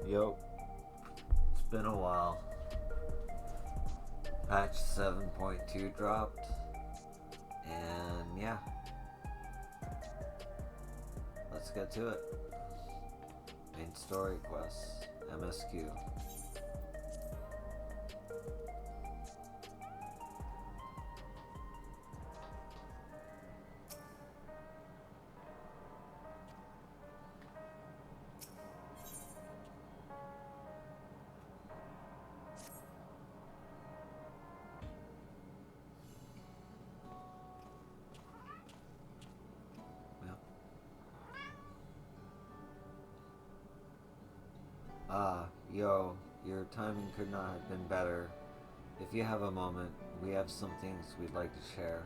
Yo, it's been a while. Patch 7.2 dropped, and yeah, let's get to it. Main story quests, MSQ. Yep. Yo, your timing could not have been better. If you have a moment, we have some things we'd like to share.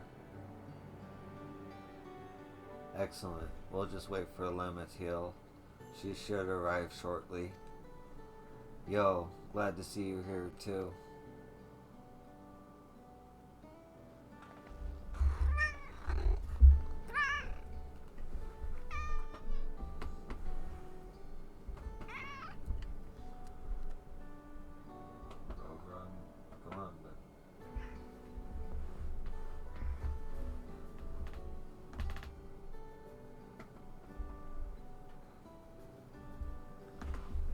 Excellent. We'll just wait for Lemma to heal. She should arrive shortly. Yo, glad to see you here too. Come on, but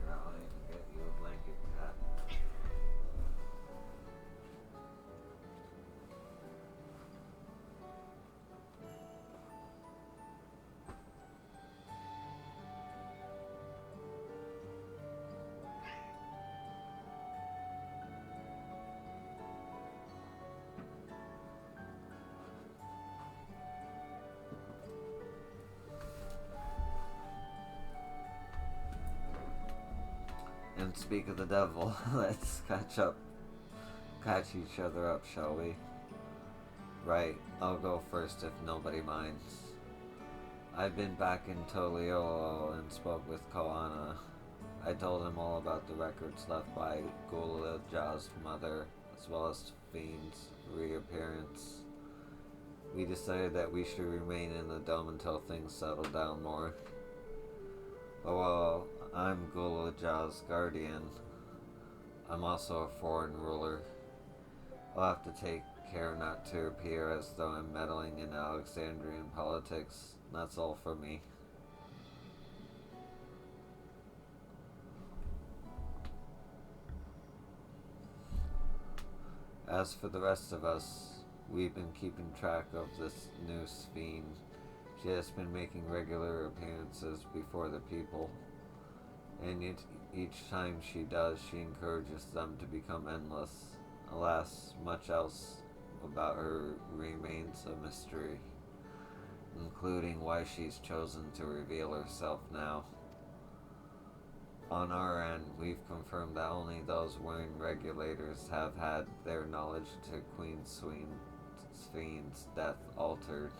here, I'll even get you a blanket hat. And speak of the devil, let's catch each other up, shall we? Right, I'll go first if nobody minds. I've been back in Toliolo and spoke with Koana. I told him all about the records left by Gula Ja's mother, as well as Fiend's reappearance. We decided that we should remain in the dome until things settle down more. But while I'm Gula Ja's guardian, I'm also a foreign ruler. I'll have to take care not to appear as though I'm meddling in Alexandrian politics. That's all for me. As for the rest of us, we've been keeping track of this new Fiend. She has been making regular appearances before the people, and each time she does, she encourages them to become endless. Alas, much else about her remains a mystery, including why she's chosen to reveal herself now. On our end, we've confirmed that only those wearing regulators have had their knowledge to Queen Fiend's death altered.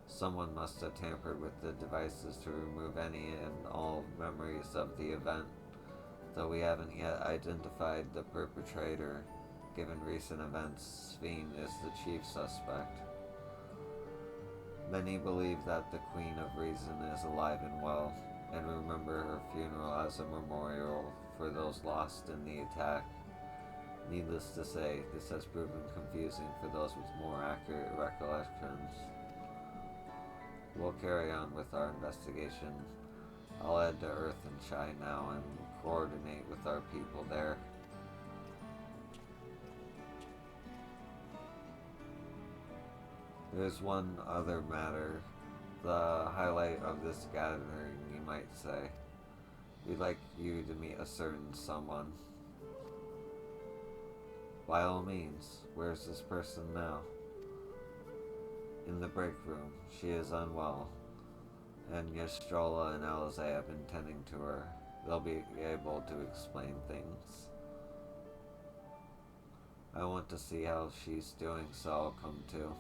Someone must have tampered with the devices to remove any and all memories of the event, though we haven't yet identified the perpetrator. Given recent events, Fiend is the chief suspect. Many believe that the Queen of Reason is alive and well, and remember her funeral as a memorial for those lost in the attack. Needless to say, this has proven confusing for those with more accurate recollections. We'll carry on with our investigation. I'll head to Earth and Shy now and coordinate with our people there. There's one other matter, the highlight of this gathering, you might say. We'd like you to meet a certain someone. By all means, where's this person now? In the break room. She is unwell, and Yastrola and Alize have been tending to her. They'll be able to explain things. I want to see how she's doing, so I'll come too.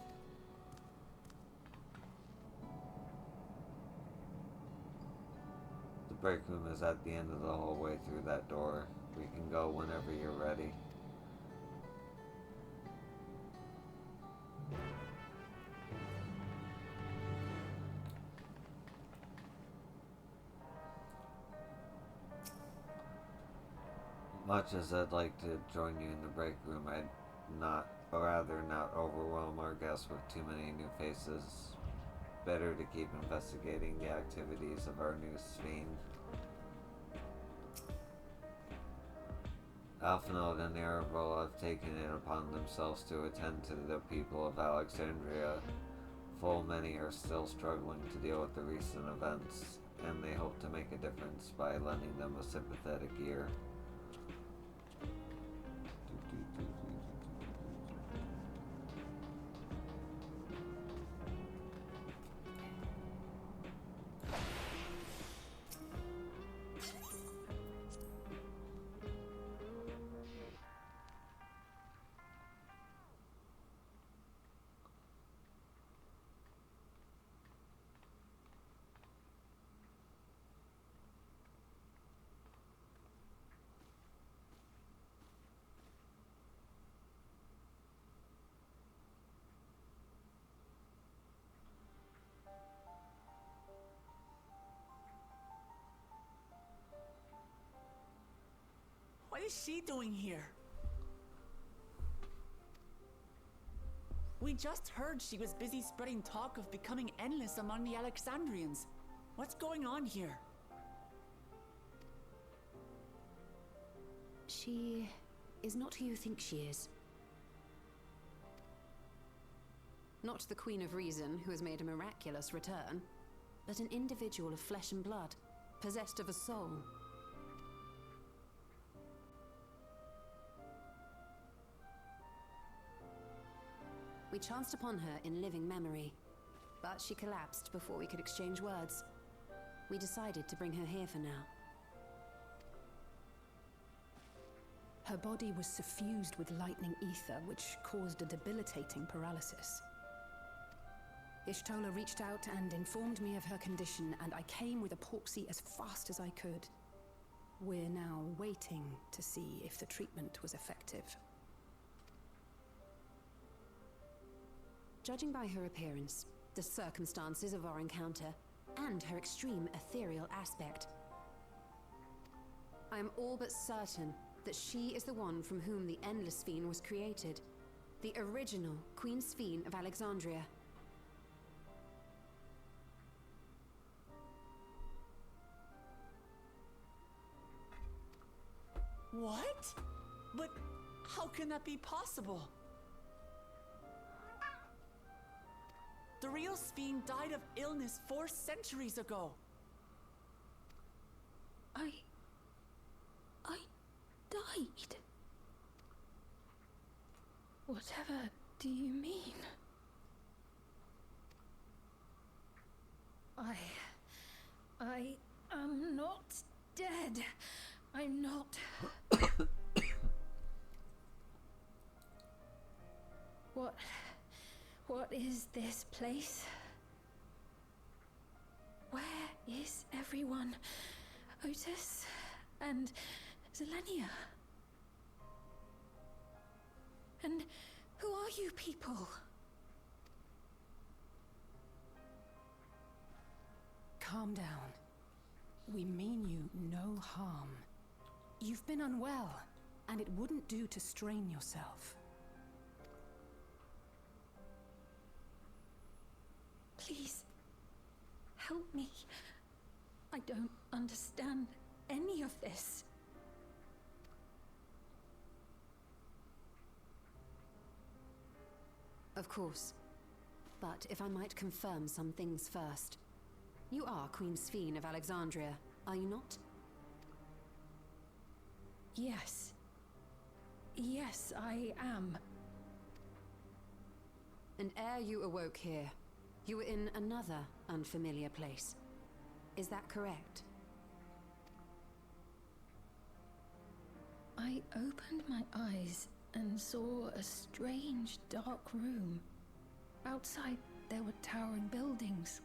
The break room is at the end of the hallway through that door. We can go whenever you're ready. Much as I'd like to join you in the break room, I'd rather not overwhelm our guests with too many new faces. Better to keep investigating the activities of our new fiend. Alphanode and Erebol have taken it upon themselves to attend to the people of Alexandria. Full many are still struggling to deal with the recent events, and they hope to make a difference by lending them a sympathetic ear. What is she doing here? We just heard she was busy spreading talk of becoming endless among the Alexandrians. What's going on here? She is not who you think she is. Not the Queen of Reason, who has made a miraculous return, but an individual of flesh and blood, possessed of a soul. We chanced upon her in living memory, but she collapsed before we could exchange words. We decided to bring her here for now. Her body was suffused with lightning ether, which caused a debilitating paralysis. Ishtola reached out and informed me of her condition, and I came with epoxy as fast as I could. We're now waiting to see if the treatment was effective. Judging by her appearance, the circumstances of our encounter, and her extreme ethereal aspect, I am all but certain that she is the one from whom the Endless Sphere was created. The original Queen Sphere of Alexandria. What? But how can that be possible? The real Sphere died of illness 4 centuries ago. I died. Whatever do you mean? I am not dead. I'm not. What is this place? Where is everyone? Otis and Zelenia? And who are you people? Calm down. We mean you no harm. You've been unwell, and it wouldn't do to strain yourself. Please, help me. I don't understand any of this. Of course. But if I might confirm some things first. You are Queen Sphere of Alexandria, are you not? Yes. Yes, I am. And ere you awoke here, you were in another unfamiliar place. Is that correct? I opened my eyes and saw a strange, dark room. Outside, there were towering buildings,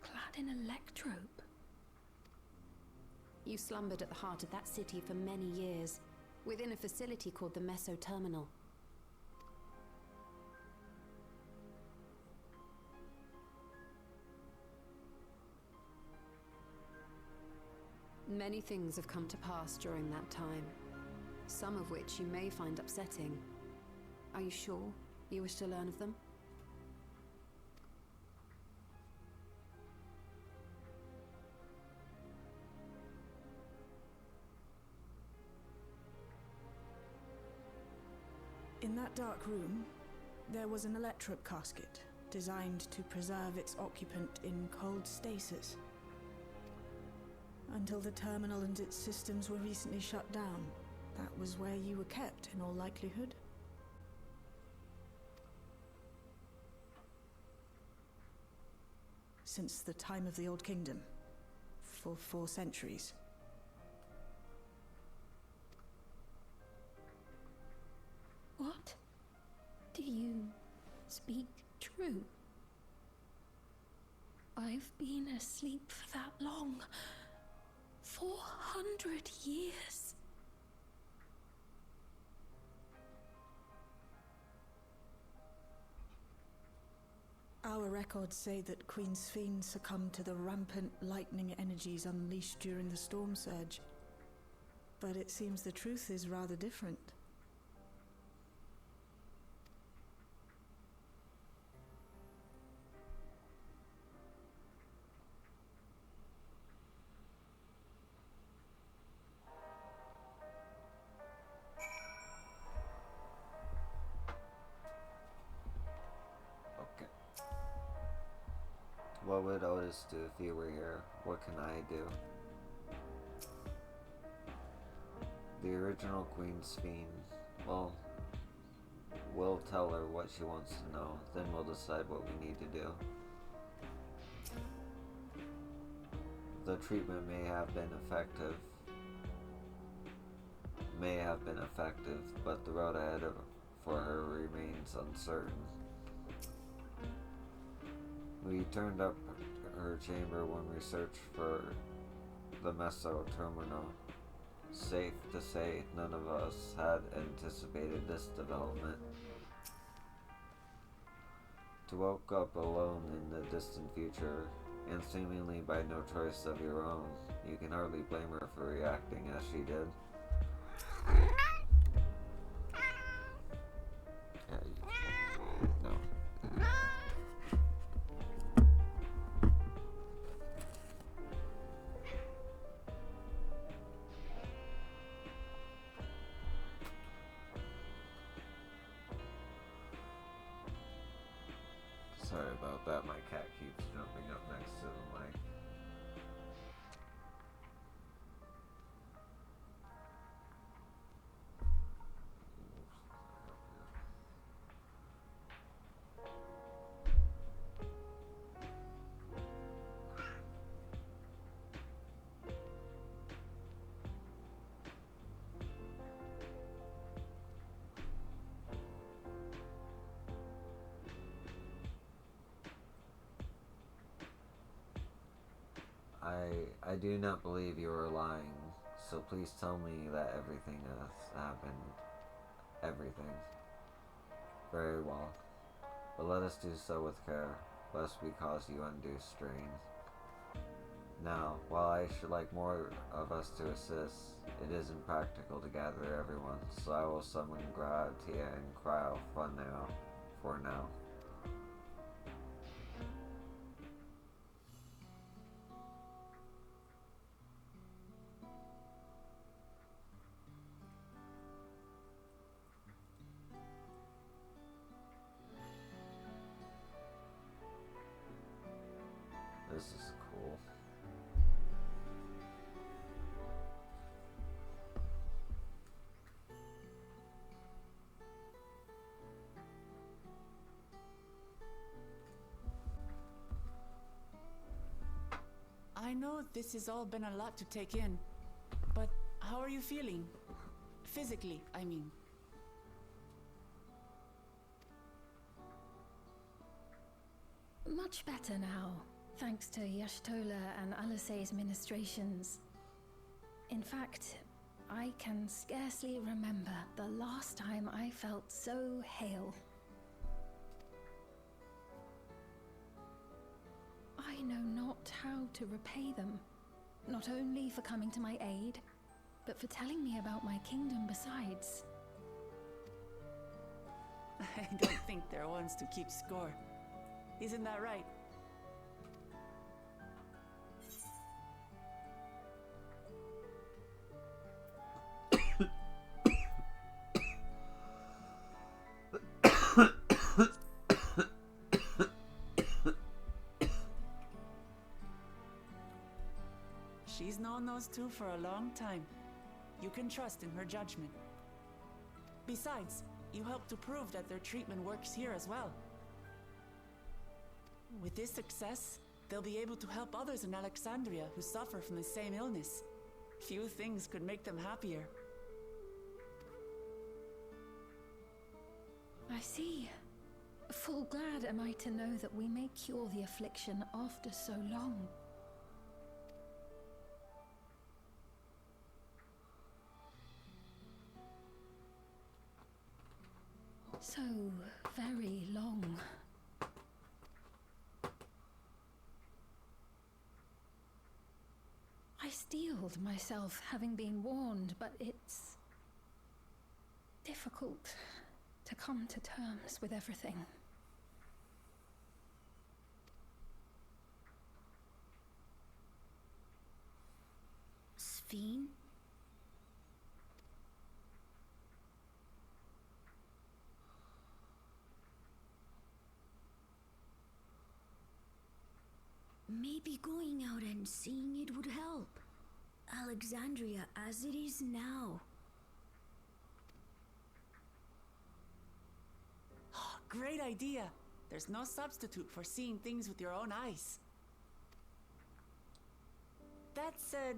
clad in electrope. You slumbered at the heart of that city for many years, within a facility called the Meso Terminal. Many things have come to pass during that time. some of which you may find upsetting. Are you sure you wish to learn of them? In that dark room, there was an electrope casket designed to preserve its occupant in cold stasis. Until the terminal and its systems were recently shut down, that was where you were kept in all likelihood. Since the time of the Old Kingdom, for 4 centuries. What? Do you speak true? I've been asleep for that long. 400 years. Our records say that Queen Sphene succumbed to the rampant lightning energies unleashed during the storm surge. But it seems the truth is rather different. Okay. What would Otis do if he were here? What can I do? The original Queen Sphene. Well, we'll tell her what she wants to know. Then we'll decide what we need to do. The treatment may have been effective. But the road ahead for her remains uncertain. We turned up her chamber when we searched for the Meso terminal. Safe to say, none of us had anticipated this development. To woke up alone in the distant future, and seemingly by no choice of your own, you can hardly blame her for reacting as she did. No. Sorry about that, my cat keeps jumping up next to the mic. I do not believe you are lying, so please tell me that everything has happened. Everything. Very well. But let us do so with care, lest we cause you undue strain. Now, while I should like more of us to assist, it isn't practical to gather everyone, so I will summon Gratia and Cryo for now. This is cool. I know this has all been a lot to take in, but how are you feeling? Physically, I mean. Much better now, thanks to Yashtola and Alisei's ministrations. In fact, I can scarcely remember the last time I felt so hale. I know not how to repay them, not only for coming to my aid, but for telling me about my kingdom besides. I don't think they're ones to keep score. Isn't that right? She's known those two for a long time. You can trust in her judgment. Besides, you helped to prove that their treatment works here as well. With this success, they'll be able to help others in Alexandria who suffer from the same illness. Few things could make them happier. I see. Full glad am I to know that we may cure the affliction after so long. So very long. I steeled myself, having been warned, but it's difficult to come to terms with everything. Sphene? Maybe going out and seeing it would help. Alexandria as it is now. Great idea. There's no substitute for seeing things with your own eyes. That said,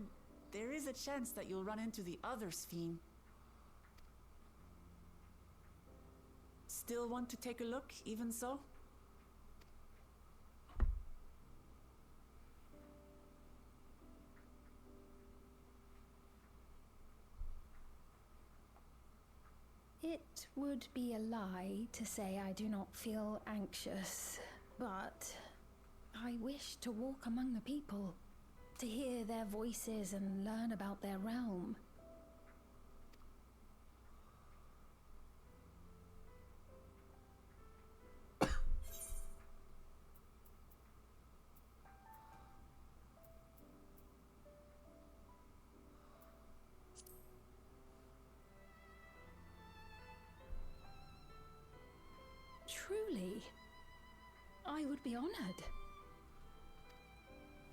there is a chance that you'll run into the other Sphene. Still want to take a look, even so? It would be a lie to say I do not feel anxious, but I wish to walk among the people, to hear their voices and learn about their realm. Truly, I would be honored.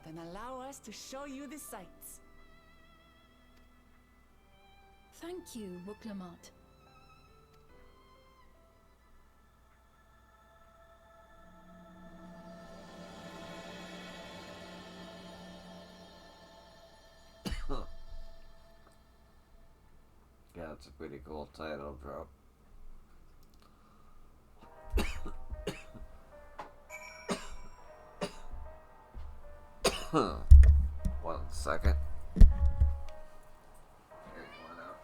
Then allow us to show you the sights. Thank you, Wuklamot. Yeah, it's a pretty cool title drop. One second. Here's one out.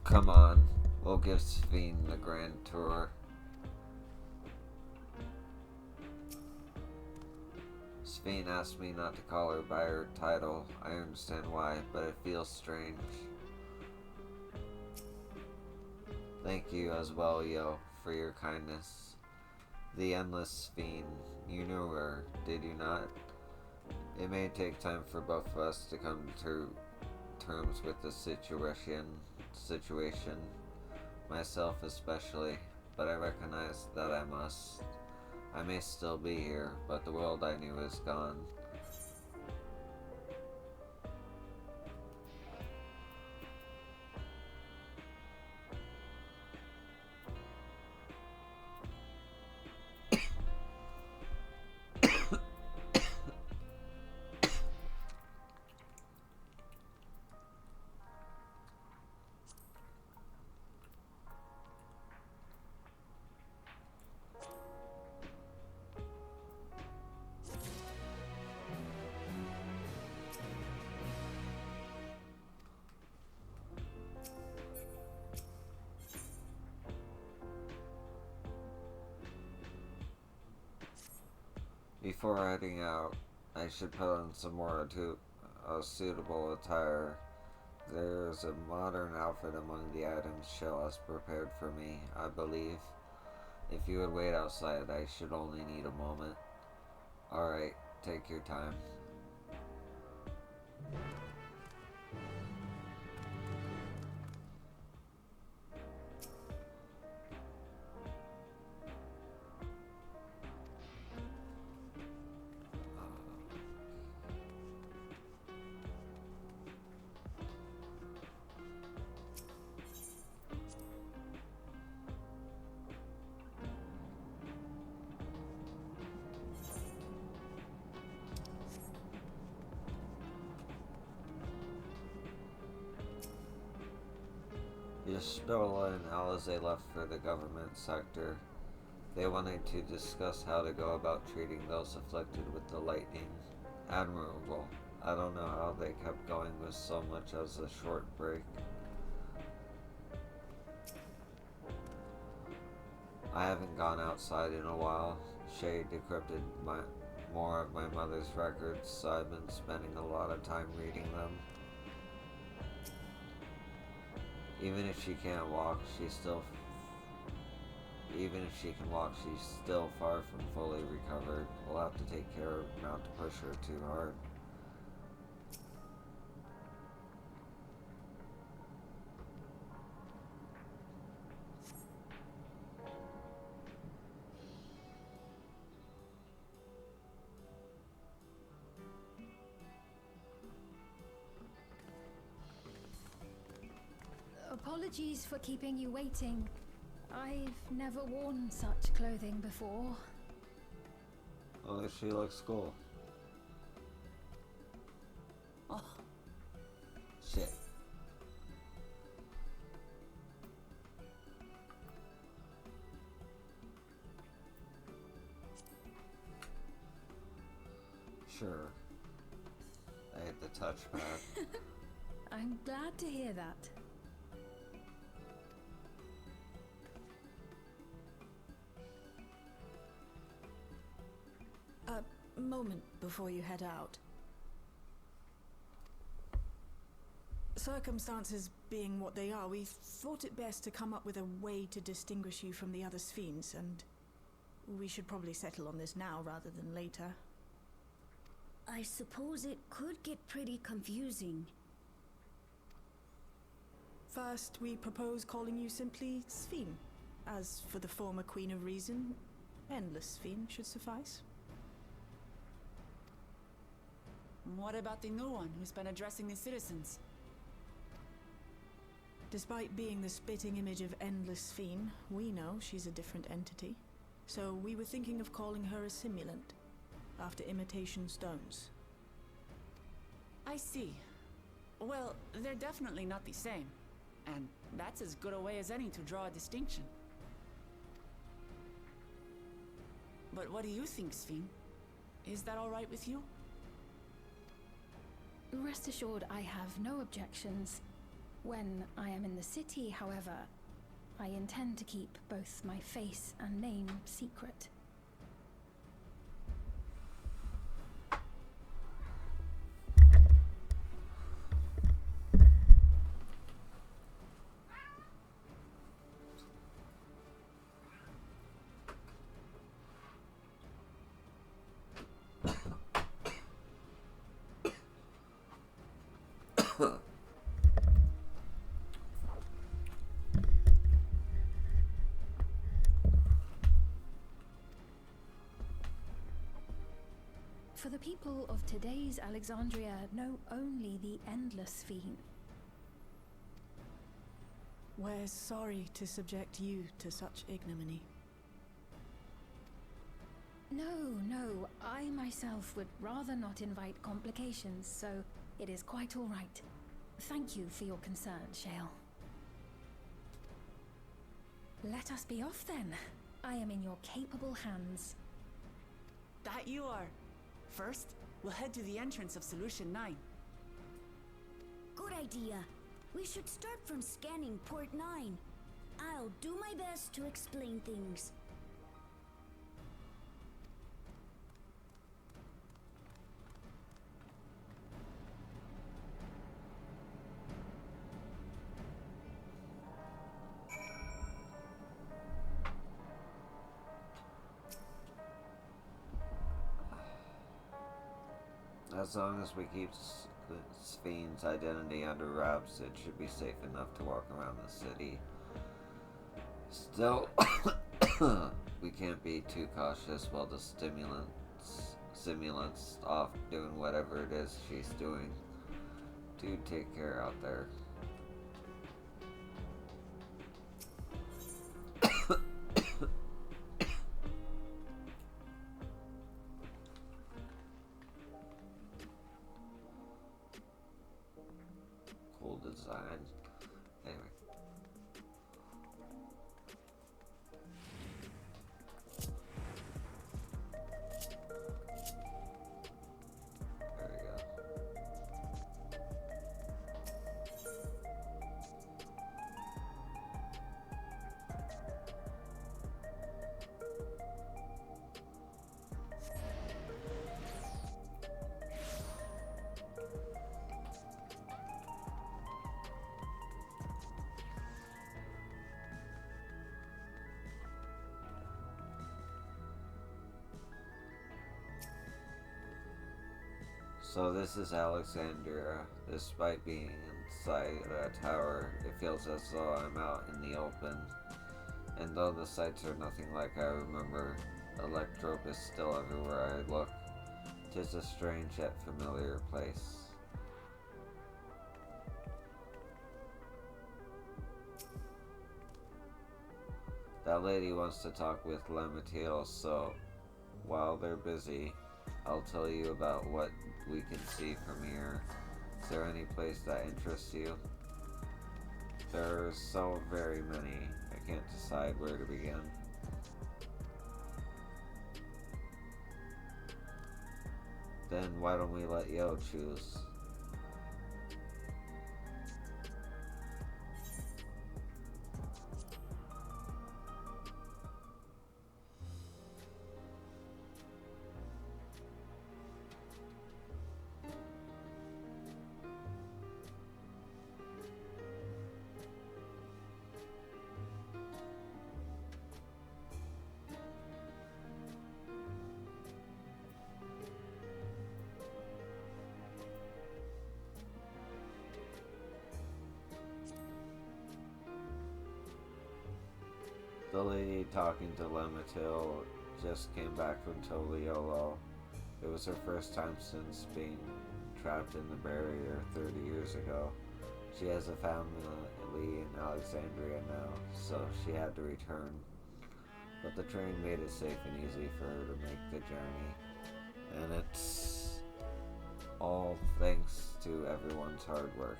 Come on, we'll give Sphene the grand tour. Sphene asked me not to call her by her title. I understand why, but it feels strange. Thank you as well, Yo, for your kindness. The endless Sphene. You knew her, did you not? It may take time for both of us to come to terms with the situation, myself especially, but I recognize that I must. I may still be here, but the world I knew is gone. Before heading out, I should put on some more suitable attire. There's a modern outfit among the items Shell has prepared for me, I believe. If you would wait outside, I should only need a moment. Alright, take your time. Yestola and Alizé left for the government sector. They wanted to discuss how to go about treating those afflicted with the lightning. Admirable. I don't know how they kept going with so much as a short break. I haven't gone outside in a while. Shay decrypted more of my mother's records, so I've been spending a lot of time reading them. Even if she can't walk, she's still far from fully recovered. We'll have to take care not to push her too hard. Apologies for keeping you waiting. I've never worn such clothing before. Oh, she looks cool. Oh, Shit. Sure. I hit the touchpad. I'm glad to hear that. A moment before you head out. Circumstances being what they are, we thought it best to come up with a way to distinguish you from the other Sphenes, and we should probably settle on this now rather than later. I suppose it could get pretty confusing. First, we propose calling you simply Sphene. As for the former Queen of Reason, Endless Sphene should suffice. what about the new one who's been addressing the citizens? Despite being the spitting image of Endless Sphene, we know she's a different entity. So we were thinking of calling her a simulant, after imitation stones. I see. Well, they're definitely not the same. And that's as good a way as any to draw a distinction. But what do you think, Sphene? Is that all right with you? Rest assured, I have no objections. When I am in the city, however, I intend to keep both my face and name secret. For the people of today's Alexandria know only the Endless Sphene. We're sorry to subject you to such ignominy. No, I myself would rather not invite complications, so it is quite all right. Thank you for your concern, Shale. Let us be off then. I am in your capable hands. That you are. First, we'll head to the entrance of Solution 9. Good idea. We should start from scanning Port 9. I'll do my best to explain things. As long as we keep Sven's identity under wraps, it should be safe enough to walk around the city. Still, we can't be too cautious while the simulant's off doing whatever it is she's doing. Do take care out there. Cool design. Anyway. There we go. So this is Alexandria. Despite being inside that tower, it feels as though I'm out in the open. And though the sights are nothing like I remember, Electrope is still everywhere I look. 'Tis a strange yet familiar place. That lady wants to talk with Lematiel, so while they're busy, I'll tell you about what we can see from here. Is there any place that interests you? There are so very many, I can't decide where to begin. Then why don't we let Yo choose? The lady talking to Lematiel just came back from Toliolo. It was her first time since being trapped in the barrier 30 years ago. She has a family in Alexandria now, so she had to return. But the train made it safe and easy for her to make the journey. And it's all thanks to everyone's hard work.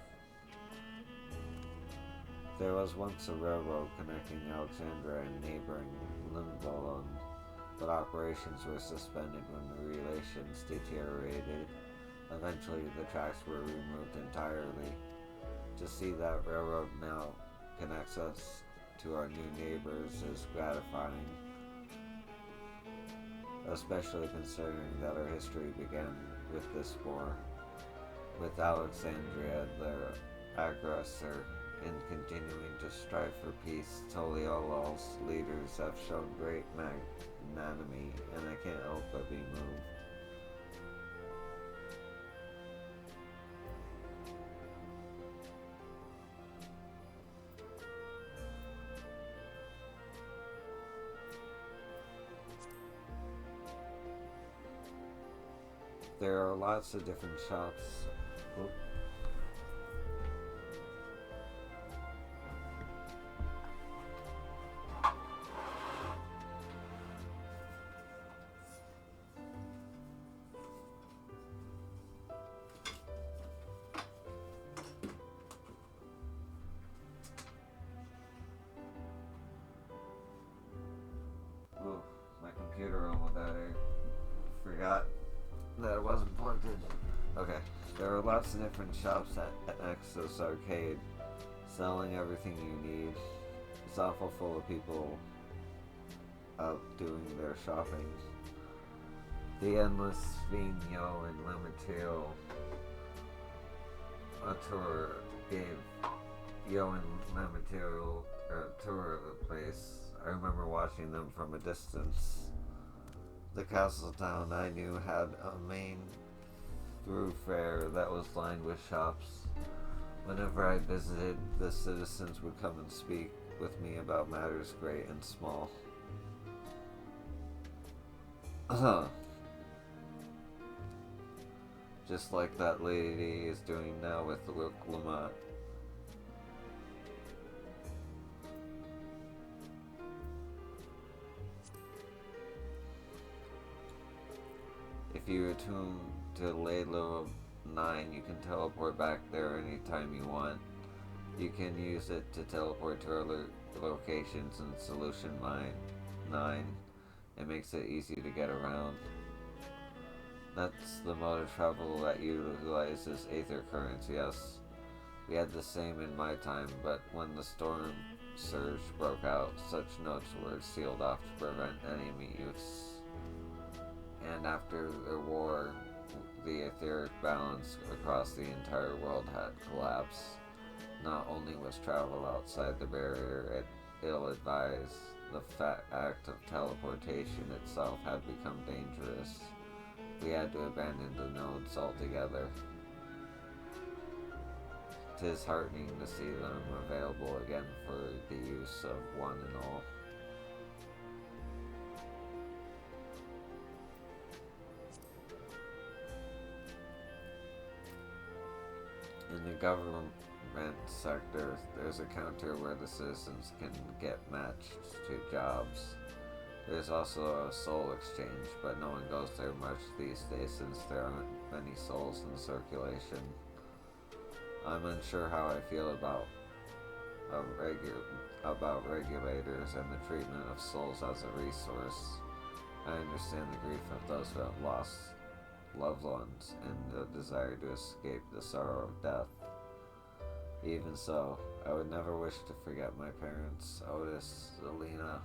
There was once a railroad connecting Alexandria and neighboring Limbolon, but operations were suspended when the relations deteriorated. Eventually, the tracks were removed entirely. To see that railroad now connects us to our new neighbors is gratifying, especially considering that our history began with this war, with Alexandria the aggressor. In continuing to strive for peace, Toliolo's leaders have shown great magnanimity, and I can't help but be moved. There are lots of different shops. Oop. My computer almost died. I forgot that it wasn't plugged in. Okay, there are lots of different shops at Exos Arcade selling everything you need. It's awful full of people out doing their shopping. The endless Vigno and Lematiel a tour gave Yo and Lematiel a tour of the place. I remember watching them from a distance. The castle town I knew had a main thoroughfare that was lined with shops. Whenever I visited, the citizens would come and speak with me about matters great and small. Just like that lady is doing now with Luke Lamont. If you attune to Laylo 9, you can teleport back there anytime you want. You can use it to teleport to other locations in Solution Mine 9. It makes it easy to get around. That's the mode of travel that utilizes aether currents, yes. We had the same in my time, but when the storm surge broke out, such notes were sealed off to prevent enemy use. And after the war, the etheric balance across the entire world had collapsed. Not only was travel outside the barrier ill-advised, the act of teleportation itself had become dangerous. We had to abandon the nodes altogether. 'Tis heartening to see them available again for the use of one and all. In the government sector, there's a counter where the citizens can get matched to jobs. There's also a soul exchange, but no one goes there much these days since there aren't many souls in circulation. I'm unsure how I feel about regulators and the treatment of souls as a resource. I understand the grief of those who have lost loved ones and the desire to escape the sorrow of death. Even so, I would never wish to forget my parents, Otis, Alina.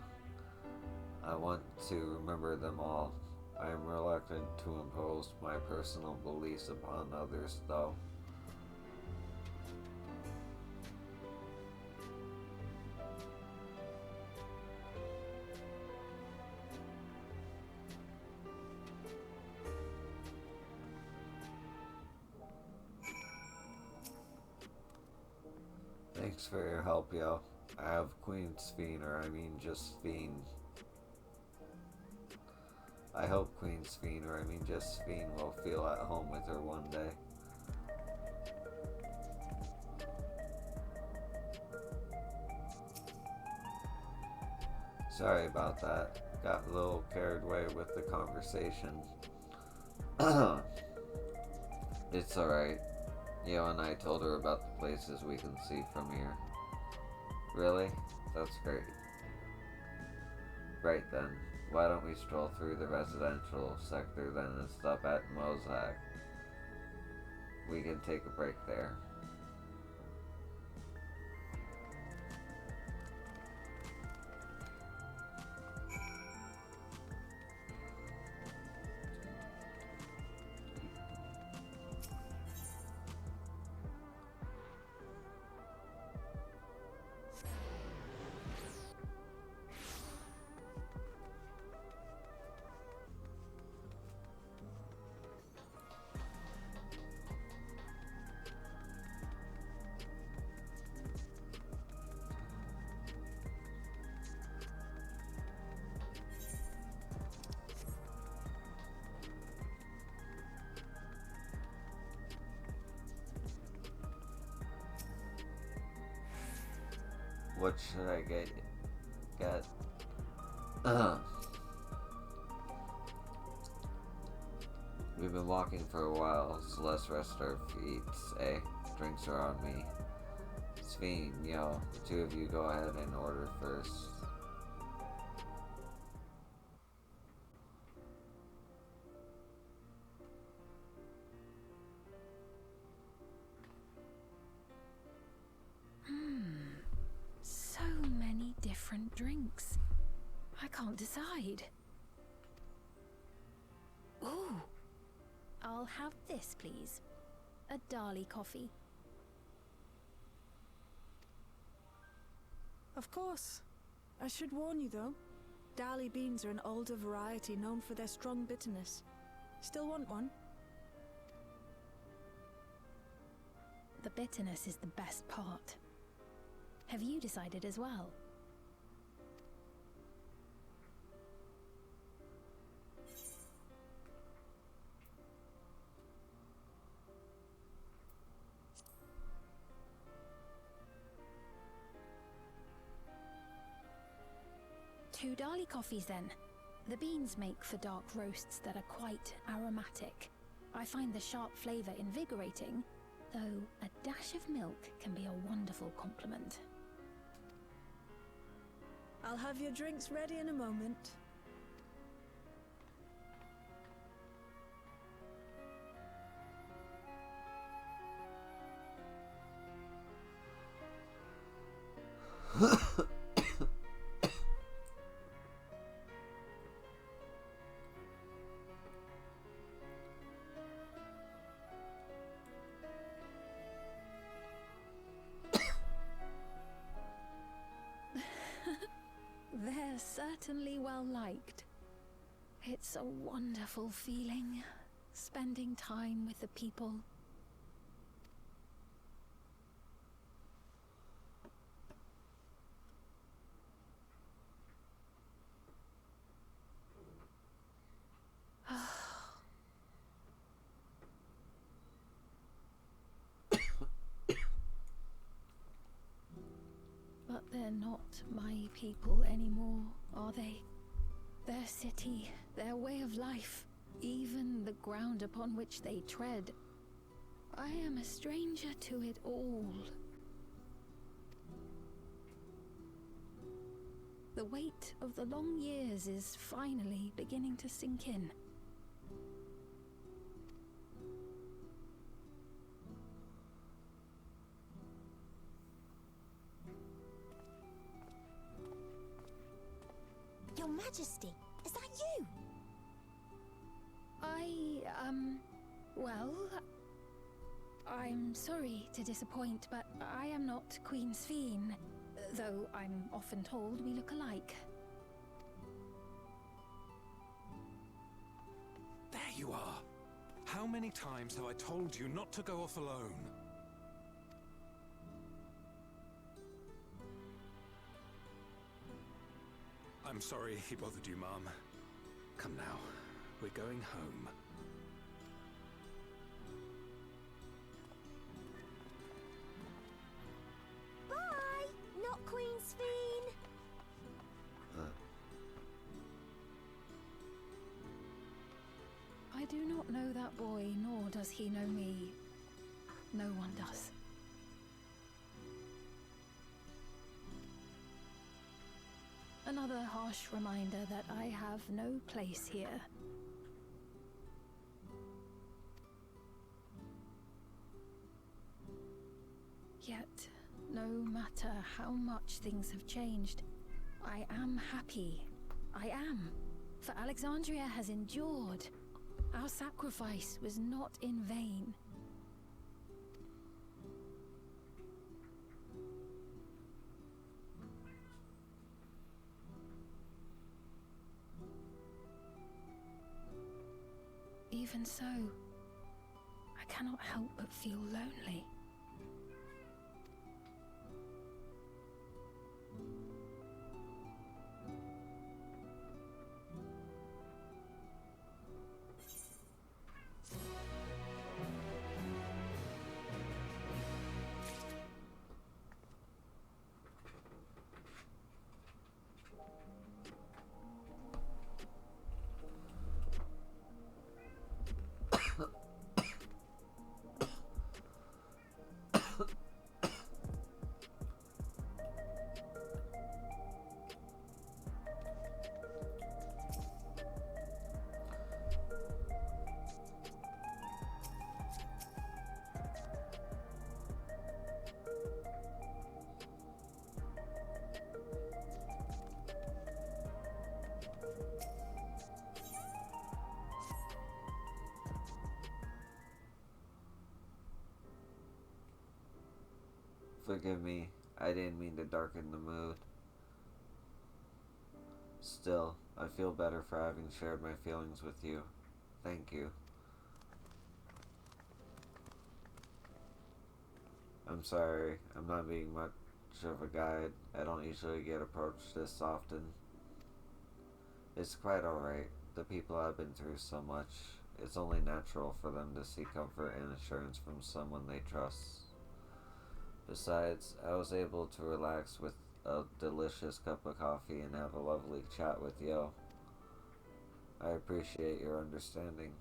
I want to remember them all. I am reluctant to impose my personal beliefs upon others, though. Thanks for your help, yo. I have Queen Sphene, or I mean just Sphene. I hope Queen Sphene, or I mean just Sphene, will feel at home with her one day. Sorry about that. Got a little carried away with the conversation. It's alright. Yo and I told her about the places we can see from here. Really? That's great. Right then. Why don't we stroll through the residential sector then and stop at Mozak? We can take a break there. What should I get? We've been walking for a while, so let's rest our feet, eh? Drinks are on me. Sphene, yo, the two of you go ahead and order first. So many different drinks. I can't decide. Ooh. I'll have this, please. A Dali coffee. Of course. I should warn you though. Dali beans are an older variety known for their strong bitterness. Still want one? the bitterness is the best part. Have you decided as well? Two Dali coffees then. The beans make for dark roasts that are quite aromatic. I find the sharp flavour invigorating, though a dash of milk can be a wonderful complement. I'll have your drinks ready in a moment. They're certainly well liked. It's a wonderful feeling, spending time with the people. But they're not my people anymore, are they? Their city, their way of life, even the ground upon which they tread. I am a stranger to it all. The weight of the long years is finally beginning to sink in. Your Majesty, is that you? Well, I'm sorry to disappoint, but I am not Queen Sphene, though I'm often told we look alike. There you are. How many times have I told you not to go off alone? I'm sorry he bothered you, Mum. Come now, we're going home. Bye, not Queen Sphene. I do not know that boy, nor does he know me. No one does. Another harsh reminder that I have no place here. Yet, no matter how much things have changed, I am happy. I am. For Alexandria has endured. Our sacrifice was not in vain. Even so, I cannot help but feel lonely. Forgive me, I didn't mean to darken the mood. Still, I feel better for having shared my feelings with you. Thank you. I'm sorry, I'm not being much of a guide. I don't usually get approached this often. It's quite alright. The people have been through so much. It's only natural for them to seek comfort and assurance from someone they trust. Besides, I was able to relax with a delicious cup of coffee and have a lovely chat with Yo. I appreciate your understanding.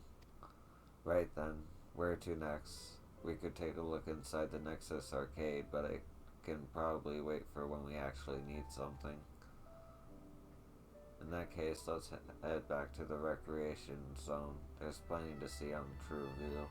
Right then, where to next? We could take a look inside the Nexus arcade, but I can probably wait for when we actually need something. In that case, let's head back to the recreation zone. There's plenty to see on True View.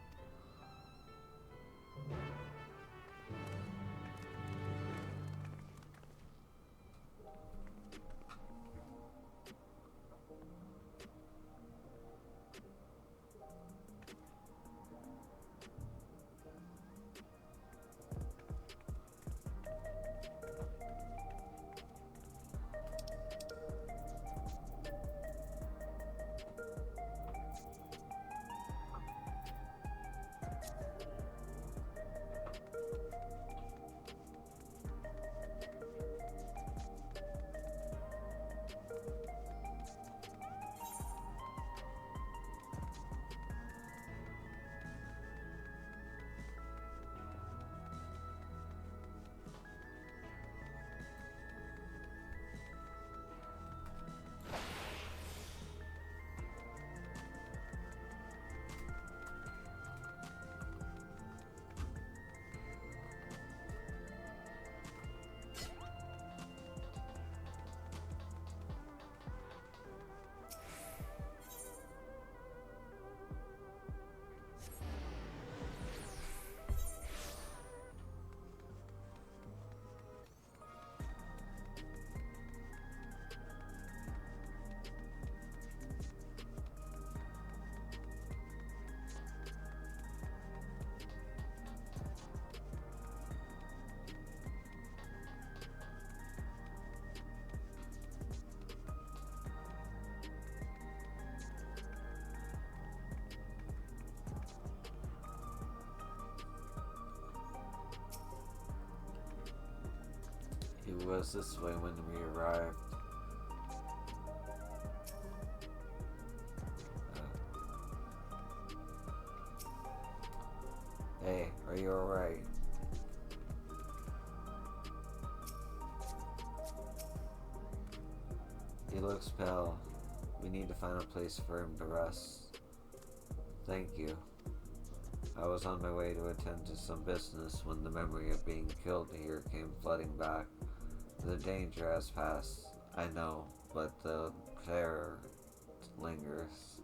It was this way when we arrived. Hey, are you alright? He looks pale. We need to find a place for him to rest. Thank you. I was on my way to attend to some business when the memory of being killed here came flooding back. The danger has passed, I know, but the terror lingers.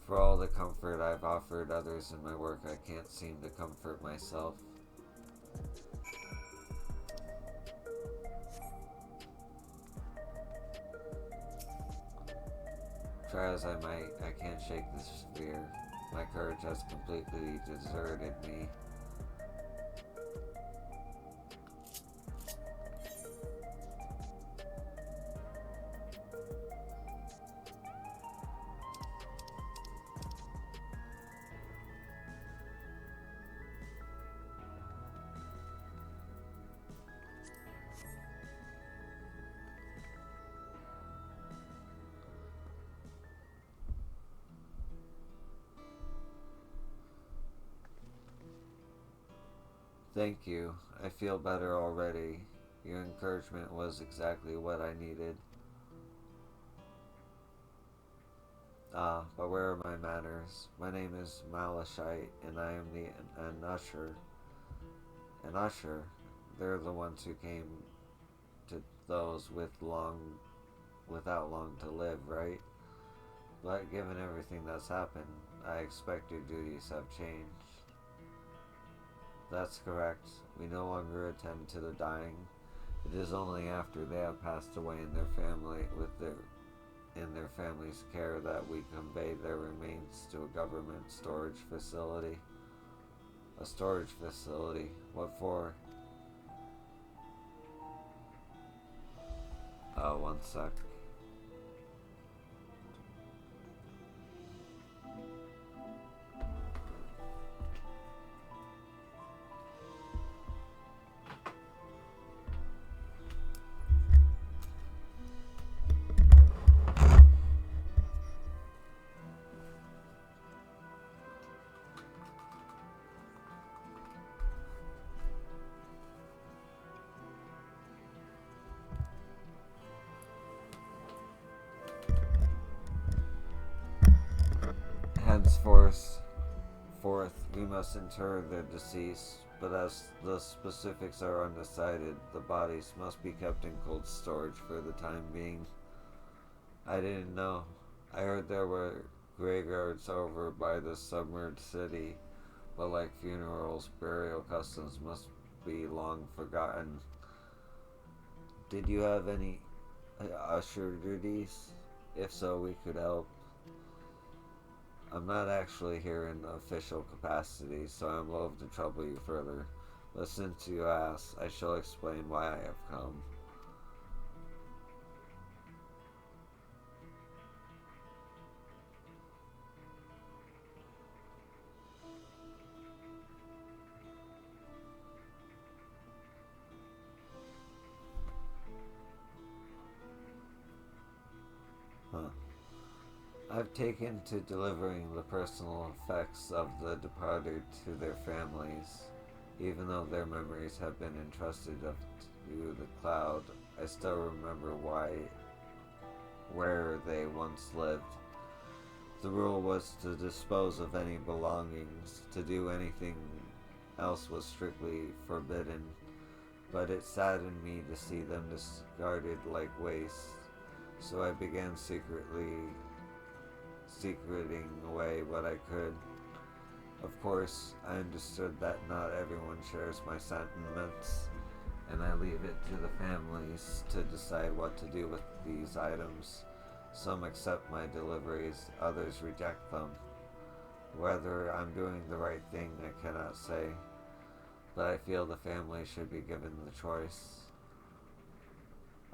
For all the comfort I've offered others in my work, I can't seem to comfort myself. Try as I might, I can't shake this fear. My courage has completely deserted me. Thank you. I feel better already. Your encouragement was exactly what I needed. But where are my manners? My name is Malachite, and I am an usher. An usher? They're the ones who came to those without long to live, right? But given everything that's happened, I expect your duties have changed. That's correct. We no longer attend to the dying. It is only after they have passed away in their family's care that we convey their remains to a government storage facility. A storage facility? What for? One sec. Fourth, we must inter the deceased, but as the specifics are undecided, the bodies must be kept in cold storage for the time being. I didn't know. I heard there were graveyards over by the submerged city, but like funerals, burial customs must be long forgotten. Did you have any usher duties? If so, we could help. I'm not actually here in official capacity, so I'm loath to trouble you further. But since you asked, I shall explain why I have come. I've taken to delivering the personal effects of the departed to their families. Even though their memories have been entrusted up to the cloud, I still remember where they once lived. The rule was to dispose of any belongings. To do anything else was strictly forbidden, but it saddened me to see them discarded like waste, so I began secreting away what I could. Of course, I understood that not everyone shares my sentiments, and I leave it to the families to decide what to do with these items. Some accept my deliveries, others reject them. Whether I'm doing the right thing, I cannot say, but I feel the family should be given the choice.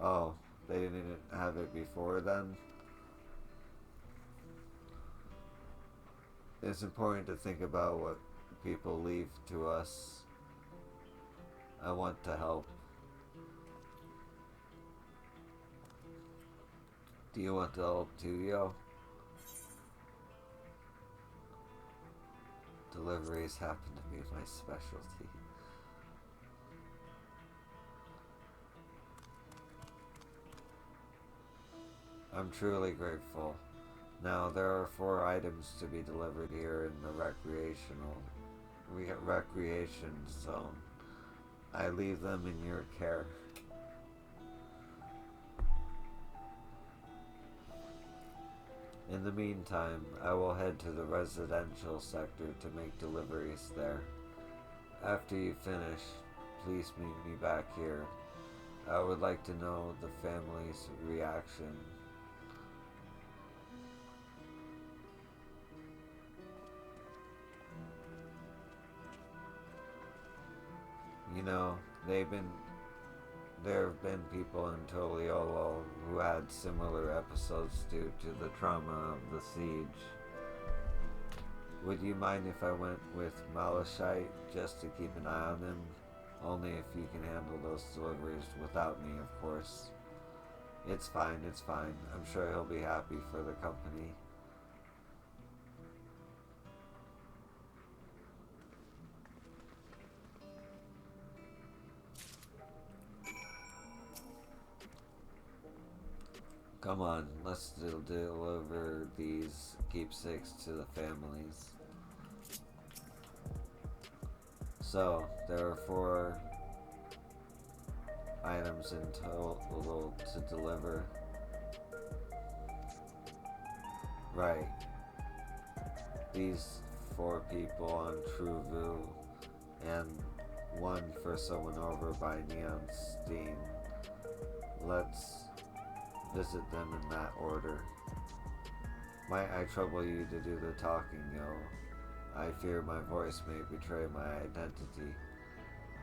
Oh, they didn't have it before then? It's important to think about what people leave to us. I want to help. Do you want to help too, yo? Deliveries happen to be my specialty. I'm truly grateful. Now, there are 4 items to be delivered here in the recreation zone. I leave them in your care. In the meantime, I will head to the residential sector to make deliveries there. After you finish, please meet me back here. I would like to know the family's reaction. You know, there have been people in Toliolo who had similar episodes due to the trauma of the siege. Would you mind if I went with Malachite just to keep an eye on him? Only if you can handle those deliveries without me, of course. It's fine. I'm sure he'll be happy for the company. Come on, let's deliver these keepsakes to the families. So, there are 4 items in total to deliver. Right. These 4 people on Truvu, and 1 for someone over by Neon Steam. Let's visit them in that order. Might I trouble you to do the talking, yo? I fear my voice may betray my identity.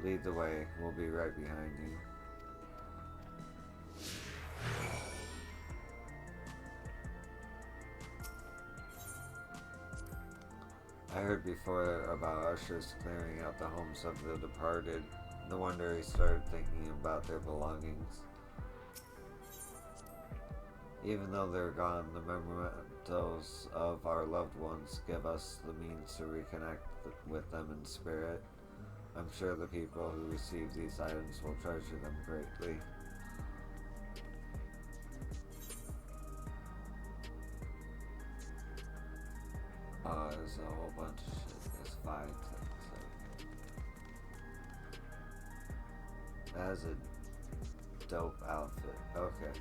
Lead the way, we'll be right behind you. I heard before about ushers clearing out the homes of the departed. No wonder he started thinking about their belongings. Even though they're gone, the mementos of our loved ones give us the means to reconnect with them in spirit. I'm sure the people who receive these items will treasure them greatly. there's a whole bunch of shit. There's 5, 6, 7. That has a dope outfit. Okay.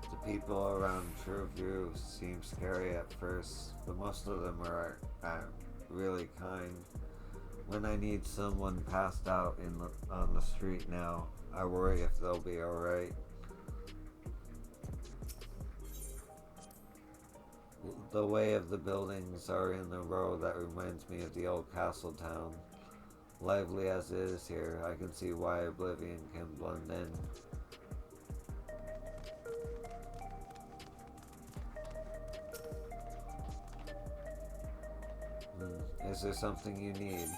The people around Trueview seem scary at first, but most of them are really kind. When I need someone passed out on the street now, I worry if they'll be alright. The way of the buildings are in a row that reminds me of the old castle town. Lively as it is here, I can see why Oblivion can blend in. Is there something you need?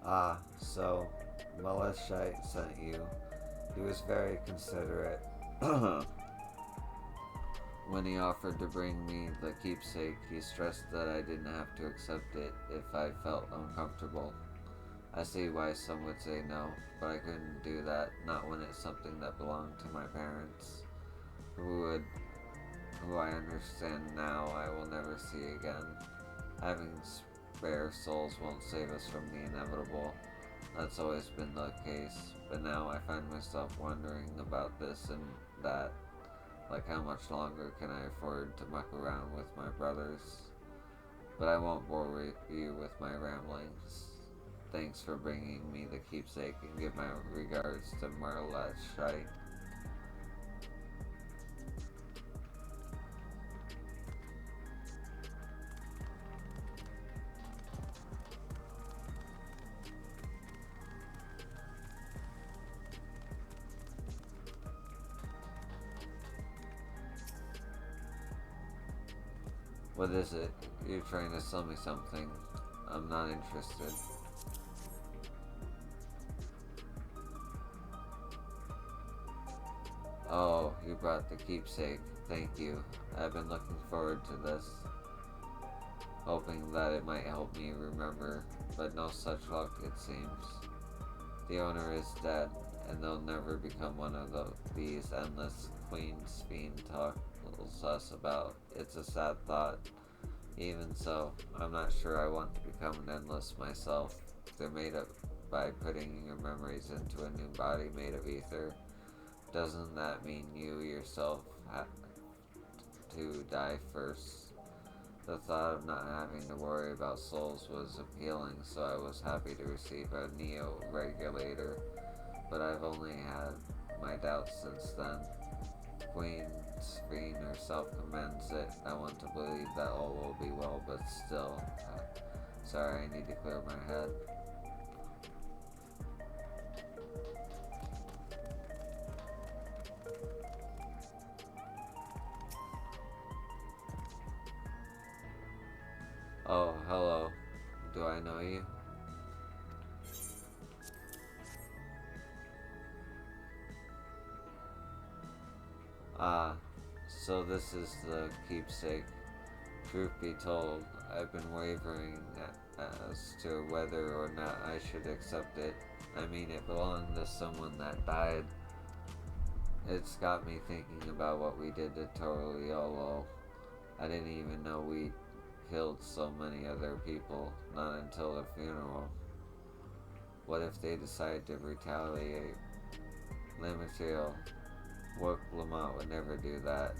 Ah, so Maleshite sent you. He was very considerate. When he offered to bring me the keepsake, he stressed that I didn't have to accept it if I felt uncomfortable. I see why some would say no, but I couldn't do that, not when it's something that belonged to my parents, who I understand now I will never see again. Having spare souls won't save us from the inevitable. That's always been the case, but now I find myself wondering about this and that. Like, how much longer can I afford to muck around with my brothers? But I won't bore you with my ramblings. Thanks for bringing me the keepsake, and give my regards to Marlashite. What is it? You're trying to sell me something. I'm not interested. Oh, you brought the keepsake. Thank you. I've been looking forward to this, hoping that it might help me remember, but no such luck, it seems. The owner is dead, and they'll never become one of these endless Queen's Fiend talks us about. It's a sad thought. Even so, I'm not sure I want to become an endless myself. They're made up by putting your memories into a new body made of ether. Doesn't that mean you yourself have to die first? The thought of not having to worry about souls was appealing, so I was happy to receive a neo-regulator, but I've only had my doubts since then. Queen Fiend herself commends it. I want to believe that all will be well, but still. Sorry, I need to clear my head. Oh, hello. Do I know you? Ah, so this is the keepsake. Truth be told, I've been wavering as to whether or not I should accept it. I mean, it belonged to someone that died. It's got me thinking about what we did to Toriolo. I didn't even know we killed so many other people, not until the funeral. What if they decide to retaliate? Limitriel, Wook Lamont would never do that.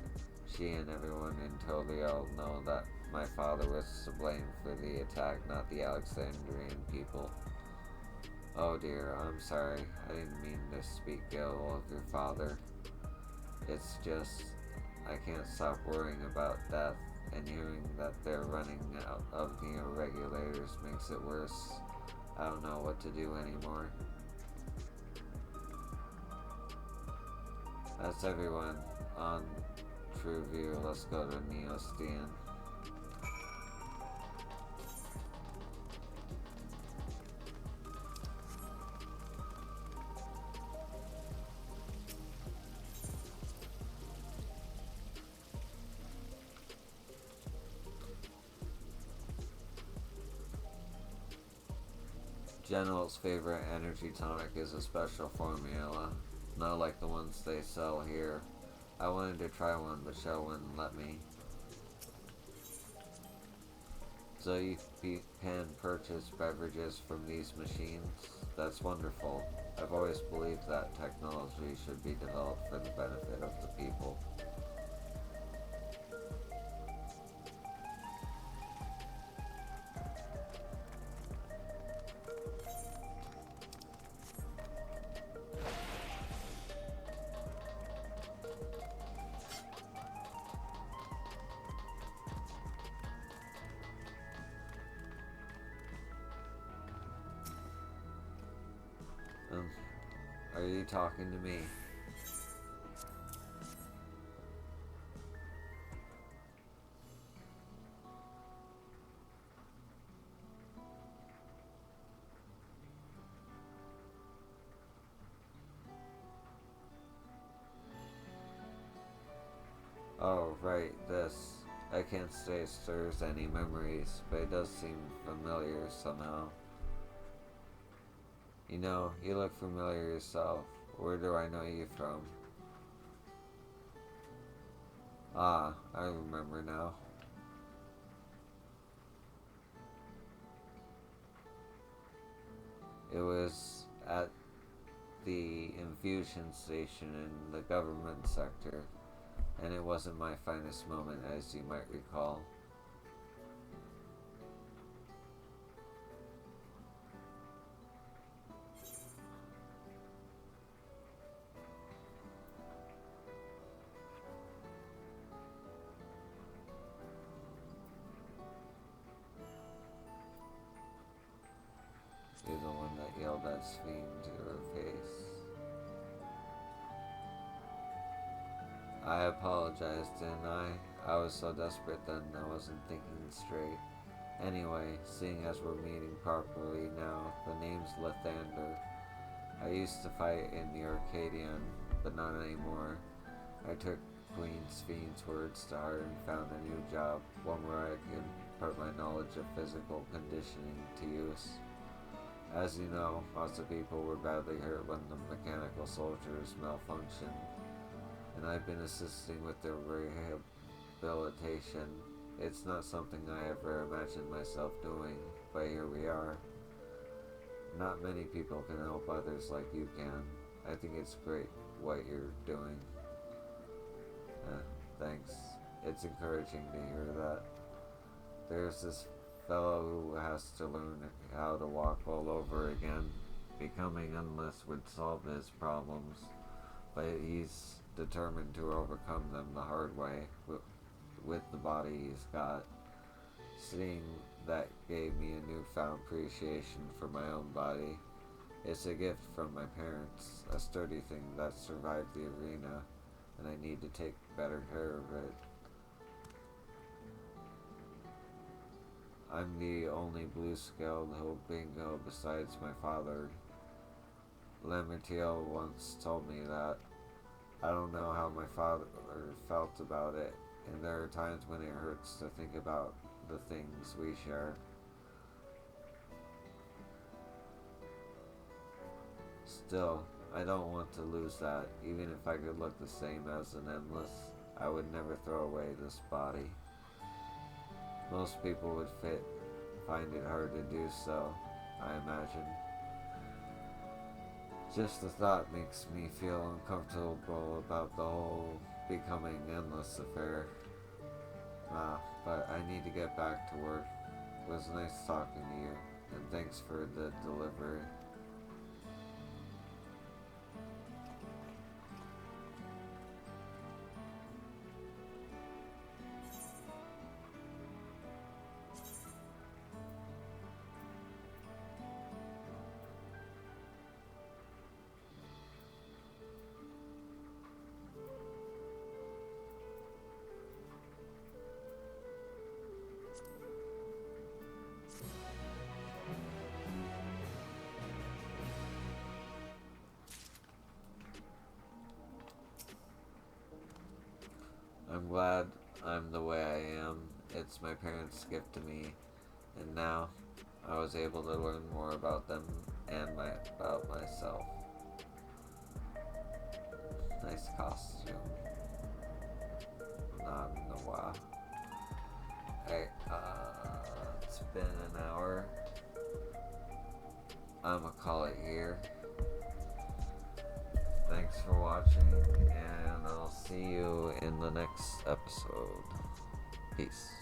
She and everyone in Toliel know that my father was to blame for the attack, not the Alexandrian people. Oh dear, I'm sorry. I didn't mean to speak ill of your father. It's just, I can't stop worrying about death, and hearing that they're running out of the regulators makes it worse. I don't know what to do anymore. That's everyone on Trueview. Let's go to Neostean. General's favorite energy tonic is a special formula, not like the ones they sell here. I wanted to try one, but Shell wouldn't let me. So you can purchase beverages from these machines? That's wonderful. I've always believed that technology should be developed for the benefit of the people. Are you talking to me? Oh, right, this. I can't say it stirs any memories, but it does seem familiar somehow. You know, you look familiar yourself. Where do I know you from? Ah, I remember now. It was at the infusion station in the government sector, and it wasn't my finest moment, as you might recall. You're the one that yelled at Sveen to her face. I apologized, didn't I? I was so desperate then I wasn't thinking straight. Anyway, seeing as we're meeting properly now, the name's Lathander. I used to fight in the Arcadian, but not anymore. I took Queen Spheen's words to heart and found a new job, one where I can put my knowledge of physical conditioning to use. As you know, lots of people were badly hurt when the mechanical soldiers malfunctioned, and I've been assisting with their rehabilitation. It's not something I ever imagined myself doing, but here we are. Not many people can help others like you can. I think it's great what you're doing. Thanks. It's encouraging to hear that. There's this fellow who has to learn how to walk all over again. Becoming endless would solve his problems, but he's determined to overcome them the hard way with the body he's got. Seeing that gave me a newfound appreciation for my own body. It's a gift from my parents, a sturdy thing that survived the arena, and I need to take better care of it. I'm the only blue-scaled Hobingo besides my father. Lamertiel once told me that. I don't know how my father felt about it, and there are times when it hurts to think about the things we share. Still, I don't want to lose that. Even if I could look the same as an endless, I would never throw away this body. Most people would find it hard to do so, I imagine. Just the thought makes me feel uncomfortable about the whole becoming endless affair. But I need to get back to work. It was nice talking to you, and thanks for the delivery. I'm glad I'm the way I am. It's my parents' gift to me, and now I was able to learn more about them and about myself. Nice costume. Not in a while. Hey, it's been an hour. I'ma call it here. Thanks for watching, and I'll see you in the next episode. Peace.